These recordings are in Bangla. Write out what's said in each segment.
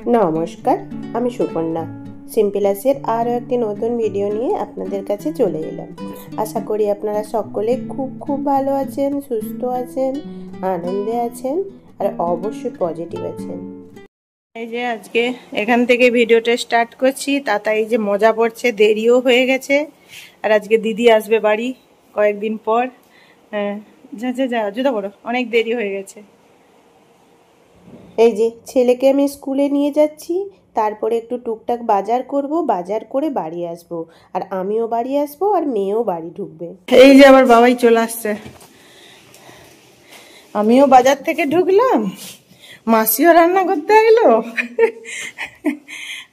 নমস্কার, আমি সুপর্ণা। সিম্পলাসের আরও একটি নতুন ভিডিও নিয়ে আপনাদের কাছে চলে এলাম। আশা করি আপনারা সকলে খুব ভালো আছেন, সুস্থ আছেন, আনন্দে আছেন আর অবশ্যই পজিটিভ আছেন। এই যে আজকে এখান থেকে ভিডিওটা স্টার্ট করছি। তাই যে মজা পড়ছে, দেরিও হয়ে গেছে। আর আজকে দিদি আসবে বাড়ি কয়েকদিন পর। হ্যাঁ, যা জুতো পড়ো, অনেক দেরি হয়ে গেছে। এই যে ছেলেকে আমি স্কুলে নিয়ে যাচ্ছি, তারপরে একটু টুকটাক বাজার করব, বাজার করে বাড়ি আসব। আর আমিও বাড়ি আসবো আর মেয়েও বাড়ি ঢুকবে। এই যে আমার বাবাই চলে আসছে, আমিও বাজার থেকে ঢুকলাম, মাসিও রান্না করতে এলো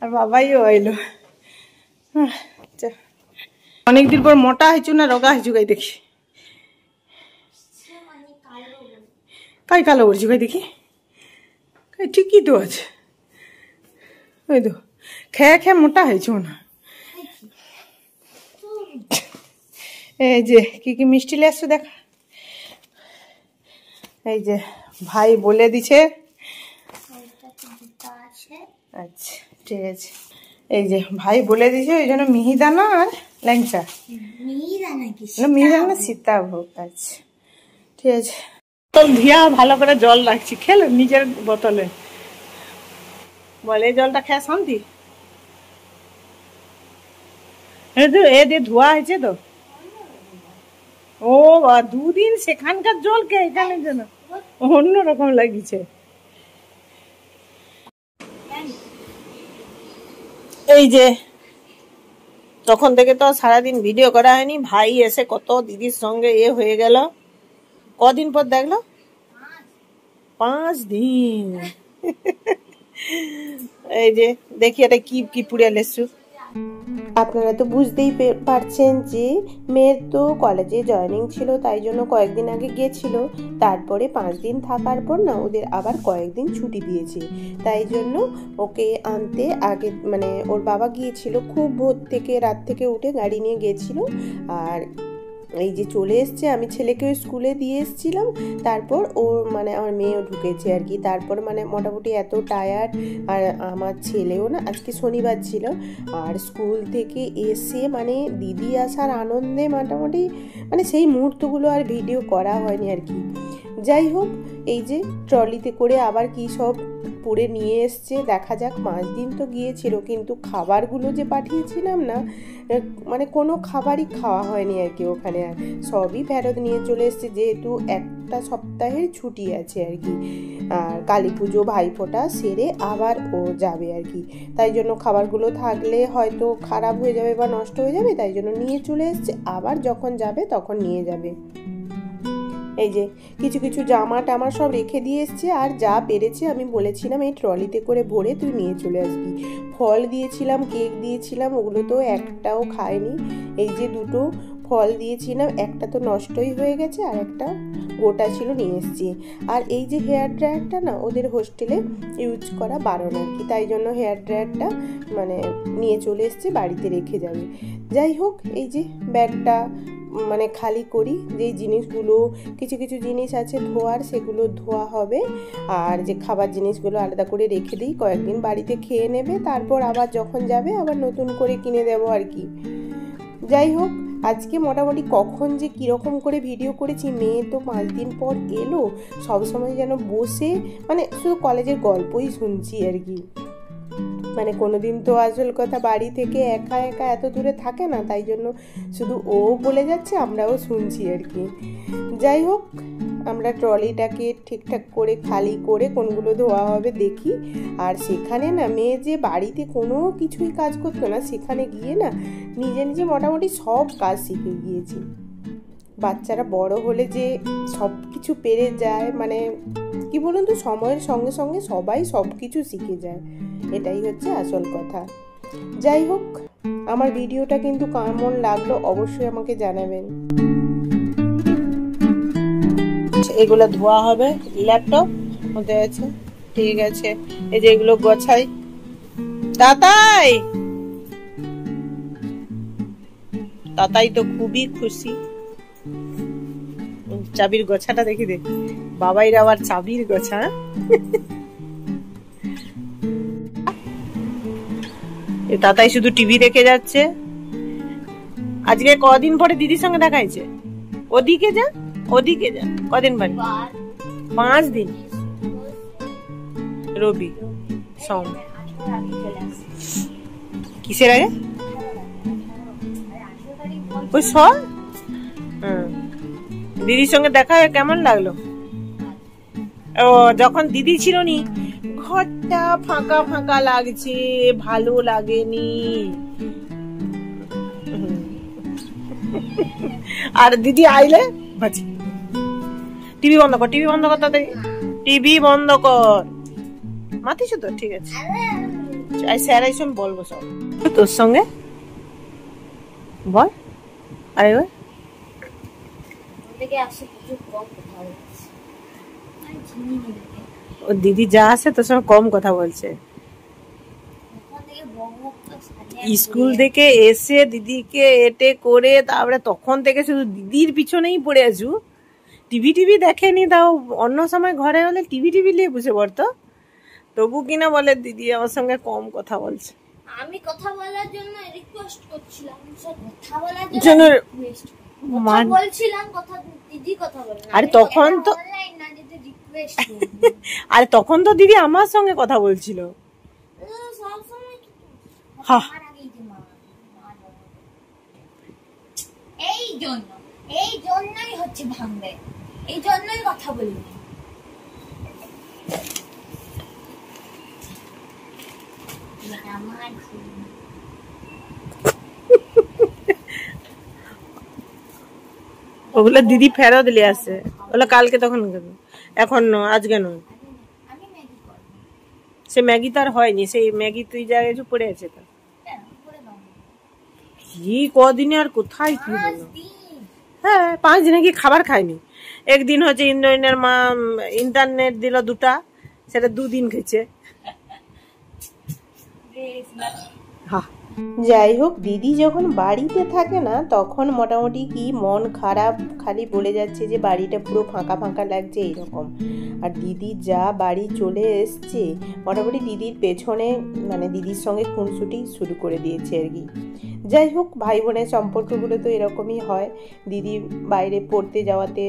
আর বাবাইও এলো। অনেকদিন পর মোটা হয়েছু না রোগা হয়েছু গাই দেখি? কাই কালো করছি গাই দেখি? ঠিকই তো আছে, ওই তো খেয়ে মোটা হয়েছ না। এই যে কি মিষ্টি লে আসছো দেখা। এই যে ভাই বলে দিছে, আচ্ছা ঠিক আছে। এই যে ভাই বলে দিছে, ওই জন্য মিহিদানা আর ল্যাংচা। মিহিদানা সীতাভোগ। আচ্ছা ঠিক আছে। বোতল ধুয়া ভালো করে জল রাখছি, খেলো নিজের বোতলে। বলে জলটা খেয়ে শান্তি। এ দিয়ে ধোয়া হয়েছে তো। ও দুদিন সেখানকার জল কে এখানে যেন অন্যরকম লাগিছে। এই যে তখন থেকে তো সারাদিন ভিডিও করা হয়নি। ভাই এসে কত দিদির সঙ্গে হয়ে গেল। কদিন পর দেখলো? 5 দিন। এই যে দেখি এটা কি পুড়িয়া লেসু। আপনারা তো বুঝতেই পারছেন যে মেয়ের তো কলেজে জয়েনিং ছিল, তাই জন্য কয়েকদিন আগে গিয়েছিল। তারপরে 5 দিন থাকার পর না ওদের আবার কয়েকদিন ছুটি দিয়েছে, তাই জন্য ওকে আনতে আগে মানে ওর বাবা গিয়েছিল। খুব ভোর থেকে, রাত থেকে উঠে গাড়ি নিয়ে গিয়েছিল। আর এই যে চলে এসছে, আমি ছেলেকেও স্কুলে দিয়ে এসেছিলাম। তারপর ও মানে আমার মেয়েও ঢুকেছে আর কি। তারপর মানে মোটামুটি এত টায়ার্ড। আর আমার ছেলেও না, আজকে শনিবার ছিল, আর স্কুল থেকে এসে মানে দিদি আসার আনন্দে মোটামুটি মানে সেই মুহূর্তগুলো আর ভিডিও করা হয়নি আর কি। যাই হোক, এই যে ট্রলিতে করে আবার কি সব পুড়ে নিয়ে এসছে, দেখা যাক। 5 দিন তো গিয়েছিল, কিন্তু খাবারগুলো যে পাঠিয়েছিলাম না, মানে কোনো খাবারই খাওয়া হয়নি আর কি ওখানে। আর সবই ফেরত নিয়ে চলে এসছে, যেহেতু একটা সপ্তাহের ছুটি আছে আর কি। আর কালী পুজো ভাইফোঁটা সেরে আবার ও যাবে আর কি। তাই জন্য খাবারগুলো থাকলে হয়তো খারাপ হয়ে যাবে বা নষ্ট হয়ে যাবে, তাই জন্য নিয়ে চলে এসছে। আবার যখন যাবে তখন নিয়ে যাবে। এই যে কিছু জামা টামা সব রেখে দিয়ে এসছে। আর যা পেরেছে আমি বলেছিলাম এই ট্রলিতে করে ভরে তুই নিয়ে চলে আসবি। ফল দিয়েছিলাম, কেক দিয়েছিলাম, ওগুলো তো একটাও খায়নি। এই যে 2টো ফল দিয়েছিলাম, একটা তো নষ্টই হয়ে গেছে, আর একটা গোটা ছিল, নিয়ে এসছি। আর এই যে হেয়ার ড্রায়ারটা না ওদের হোস্টেলে ইউজ করা বারণ আর কি, তাই জন্য হেয়ার ড্রায়ারটা মানে নিয়ে চলে এসছে, বাড়িতে রেখে যাবে। যাই হোক, এই যে ব্যাগটা মানে খালি করি। যেই জিনিসগুলো কিছু জিনিস আছে ধোয়ার, সেগুলো ধোয়া হবে। আর যে খাবার জিনিসগুলো আলাদা করে রেখে দিই, কয়েকদিন বাড়িতে খেয়ে নেবে, তারপর আবার যখন যাবে আবার নতুন করে কিনে দেবো আর কি। যাই হোক, আজকে মোটামুটি কখন যে কীরকম করে ভিডিও করেছি। মেয়ে তো 5 দিন পর এলো, সবসময় যেন বসে মানে শুধু কলেজের গল্পই শুনছি আর কি। মানে কোনোদিন তো আসল কথা বাড়ি থেকে একা এত দূরে থাকে না, তাই জন্য শুধু ও বলে যাচ্ছে, আমরাও শুনছি আর কি। যাই হোক, আমরা ট্রলিটাকে ঠিকঠাক করে খালি করে কোনগুলো ধোয়া হবে দেখি। আর সেখানে না মেয়ে যে বাড়িতে কোনো কিছুই কাজ করতো না, সেখানে গিয়ে না নিজে মোটামুটি সব কাজ শিখে গিয়েছি। বাচ্চারা বড় হলে যে সব কিছু পেরে যায়, মানে কি বলুন তো, সময়ের সঙ্গে সঙ্গে সবাই সব কিছু শিখে যায়, এটাই হচ্ছে আসল কথা। যাই হোক, আমার ভিডিওটা কিন্তু কেমন লাগলো অবশ্যই আমাকে জানাবেন। এগুলো ধোয়া হবে, ল্যাপটপ হতে আছে, ঠিক আছে। এই যে এগুলো গোছাই। তাতাই তো খুবই খুশি। চাবির গোছাটা দেখি দে, বাবাইরা আবার চাবির গোছা। তাতাই শুধু টিভি দেখে যাচ্ছে। আজকে কদিন পরে দিদির সঙ্গে দেখা হয়েছে? ওদিকে যা, ওদিকে যা। কদিন পরে? 5 দিন। রবি, সোম। কিসের আগে? ওই সব। দিদির সঙ্গে দেখা হয়ে কেমন লাগলো? ও যখন দিদি ছিল নি, ঘরটা ফাঁকা ফাঁকা লাগছে, ভালো লাগেনি। আর দিদি আইলে টিভি বন্ধ কর, টিভি বন্ধ কর, তাড়াতাড়ি টিভি বন্ধ কর। মাতিস তো? ঠিক আছে, স্যার আইসে আমি বলবো সব তোর সঙ্গে। বল। আরে ও দিদি যা আছে তোর সঙ্গে কম কথা বলছে। স্কুল থেকে এসে দিদিকে এটে করে তারপরে তখন থেকে শুধু দিদির পিছনেই পড়ে আছু। টিভি দেখেনি, তাও অন্য সময় ঘরে হলে টিভি নিয়ে বসে পড়তো। তবু কিনা বলে দিদি আমার সঙ্গে কম কথা বলছে। আমি কথা বলার জন্য রিকোয়েস্ট করছিলাম, কথা বলার জন্য বলছিলাম, কথা দিদি কথা বলে না। আরে তখন তো অনলাইন না, যেটা রিকোয়েস্ট। আরে তখন তো দিদি আমার সঙ্গে কথা বলছিল সব সময়। হ্যাঁ, এই জন্যই হচ্ছে ভাঙবে, এই জন্যই কথা বলি। ওগুলো দিদি ফেরত নিয়ে আসে, ওগুলো কালকে তখন এখন আজকে নয়। সে ম্যাগি তো আর হয়নি, সেই ম্যাগি তুই জায়গায় পড়ে আছে তো। কি কদিনে আর কোথায় কি হলো? হ্যাঁ, 5 দিনে কি খাবার খায়নি। একদিন হচ্ছে ইন্দ্রনীলের মা ইন্টারনেট দিল 2টা, সেটা 2 দিন খেয়েছে। যাই হোক, দিদি যখন বাড়িতে থাকে না তখন মোটামুটি কি মন খারাপ, খালি বলে যাচ্ছে যে বাড়িটা পুরো ফাঁকা ফাঁকা লাগছে এইরকম। আর দিদি যা বাড়ি চলে এসছে, মোটামুটি দিদির পেছনে মানে দিদির সঙ্গে খুনসুটি শুরু করে দিয়েছে আর কি। যাই হোক, ভাই বোনের সম্পর্কগুলো তো এরকমই হয়। দিদি বাইরে পড়তে যাওয়াতে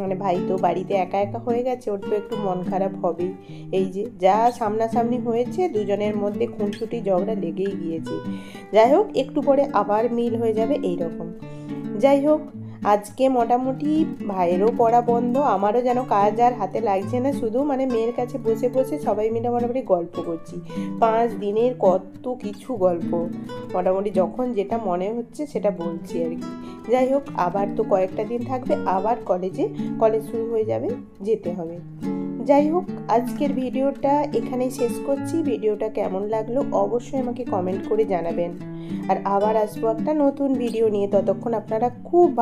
মানে ভাই তো বাড়িতে একা একা হয়ে গেছে, ওর তো একটু মন খারাপ হবেই। এই যে যা সামনাসামনি হয়েছে, দুজনের মধ্যে খুনসুটি ঝগড়া লেগেই গিয়েছে। যাই হোক, একটু পরে আবার মিল হয়ে যাবে এই রকম। যাই হোক, আজকে মোটামুটি ভাইয়েরও পড়া বন্ধ, আমারও যেন কাজ আর হাতে লাগছে না, শুধু মানে মেয়ের কাছে বসে বসে সবাই মিলে মোটামুটি গল্প করছি। 5 দিনের কত কিছু গল্প, মোটামুটি যখন যেটা মনে হচ্ছে সেটা বলছি আর কি। যাই হোক, আবার তো কয়েকটা দিন থাকবে, আবার কলেজ শুরু হয়ে যাবে, যেতে হবে। যাই হোক, আজকের ভিডিওটা এখানেই শেষ করছি। ভিডিওটা কেমন লাগলো অবশ্যই আমাকে কমেন্ট করে জানাবেন। আর আবার আসবো একটা নতুন ভিডিও নিয়ে, ততক্ষণ আপনারা খুব ভালো